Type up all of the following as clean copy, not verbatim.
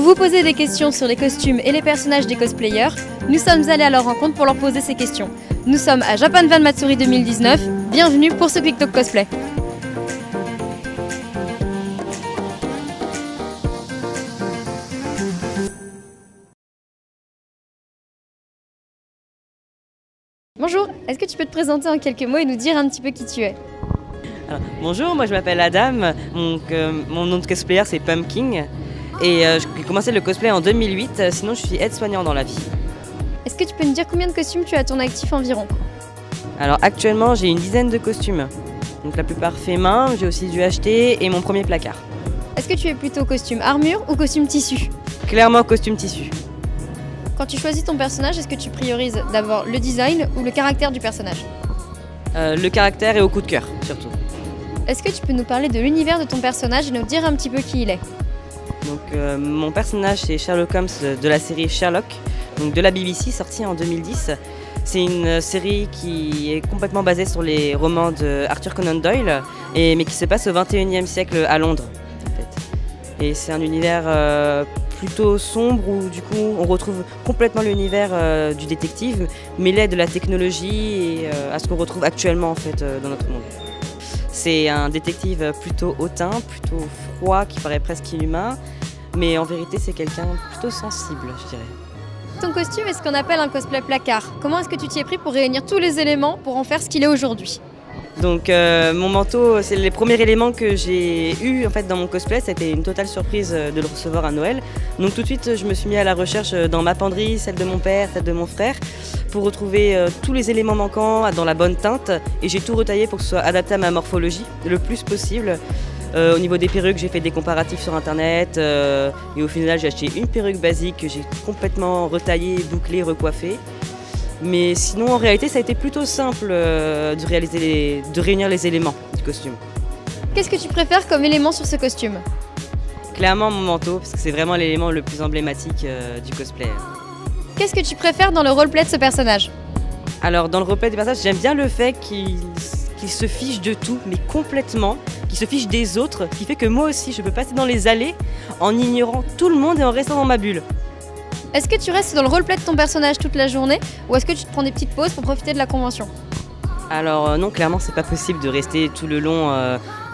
Vous vous posez des questions sur les costumes et les personnages des cosplayers. Nous sommes allés à leur rencontre pour leur poser ces questions. Nous sommes à Japan Van Matsuri 2019. Bienvenue pour ce Quick Talk Cosplay. Bonjour, est-ce que tu peux te présenter en quelques mots et nous dire un petit peu qui tu es? Alors, bonjour, moi je m'appelle Adam, mon nom de cosplayer c'est Pumpkin et j'ai commencé le cosplay en 2008, sinon je suis aide-soignant dans la vie. Est-ce que tu peux nous dire combien de costumes tu as à ton actif environ? Alors actuellement j'ai une dizaine de costumes, donc la plupart faits main, j'ai aussi dû acheter et mon premier placard. Est-ce que tu es plutôt costume armure ou costume tissu? Clairement costume tissu. Quand tu choisis ton personnage, est-ce que tu priorises d'abord le design ou le caractère du personnage? Le caractère et au coup de cœur surtout. Est-ce que tu peux nous parler de l'univers de ton personnage et nous dire un petit peu qui il est? Donc mon personnage c'est Sherlock Holmes de la série Sherlock, donc de la BBC, sortie en 2010. C'est une série qui est complètement basée sur les romans de Arthur Conan Doyle, mais qui se passe au 21e siècle à Londres. En fait. Et c'est un univers plutôt sombre où du coup on retrouve complètement l'univers du détective, mêlé de la technologie et à ce qu'on retrouve actuellement en fait dans notre monde. C'est un détective plutôt hautain, plutôt froid, qui paraît presque inhumain, mais en vérité c'est quelqu'un plutôt sensible, je dirais. Ton costume est ce qu'on appelle un cosplay placard. Comment est-ce que tu t'y es pris pour réunir tous les éléments pour en faire ce qu'il est aujourd'hui? Donc mon manteau, c'est les premiers éléments que j'ai eu en fait dans mon cosplay. C'était une totale surprise de le recevoir à Noël. Donc tout de suite, je me suis mis à la recherche dans ma penderie, celle de mon père, celle de mon frère, pour retrouver tous les éléments manquants dans la bonne teinte. Et j'ai tout retaillé pour que ce soit adapté à ma morphologie le plus possible. Au niveau des perruques, j'ai fait des comparatifs sur internet et au final, j'ai acheté une perruque basique que j'ai complètement retaillée, bouclée, recoiffée. Mais sinon, en réalité, ça a été plutôt simple de réunir les éléments du costume. Qu'est-ce que tu préfères comme élément sur ce costume? Clairement, mon manteau, parce que c'est vraiment l'élément le plus emblématique du cosplay. Qu'est-ce que tu préfères dans le roleplay de ce personnage? Alors, dans le roleplay du personnage, j'aime bien le fait qu'il se fiche de tout, mais complètement, qu'il se fiche des autres, qui fait que moi aussi, je peux passer dans les allées en ignorant tout le monde et en restant dans ma bulle. Est-ce que tu restes dans le roleplay de ton personnage toute la journée ou est-ce que tu te prends des petites pauses pour profiter de la convention? Alors non, clairement c'est pas possible de rester tout le long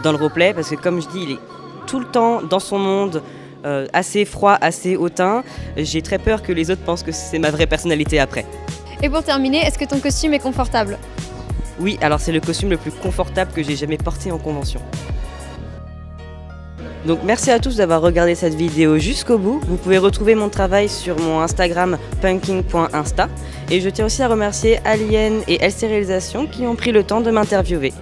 dans le roleplay parce que comme je dis, il est tout le temps dans son monde, assez froid, assez hautain. J'ai très peur que les autres pensent que c'est ma vraie personnalité après. Et pour terminer, est-ce que ton costume est confortable? Oui, alors c'est le costume le plus confortable que j'ai jamais porté en convention. Donc merci à tous d'avoir regardé cette vidéo jusqu'au bout. Vous pouvez retrouver mon travail sur mon Instagram pumpkin.insta. Et je tiens aussi à remercier Alien et LC Réalisation qui ont pris le temps de m'interviewer.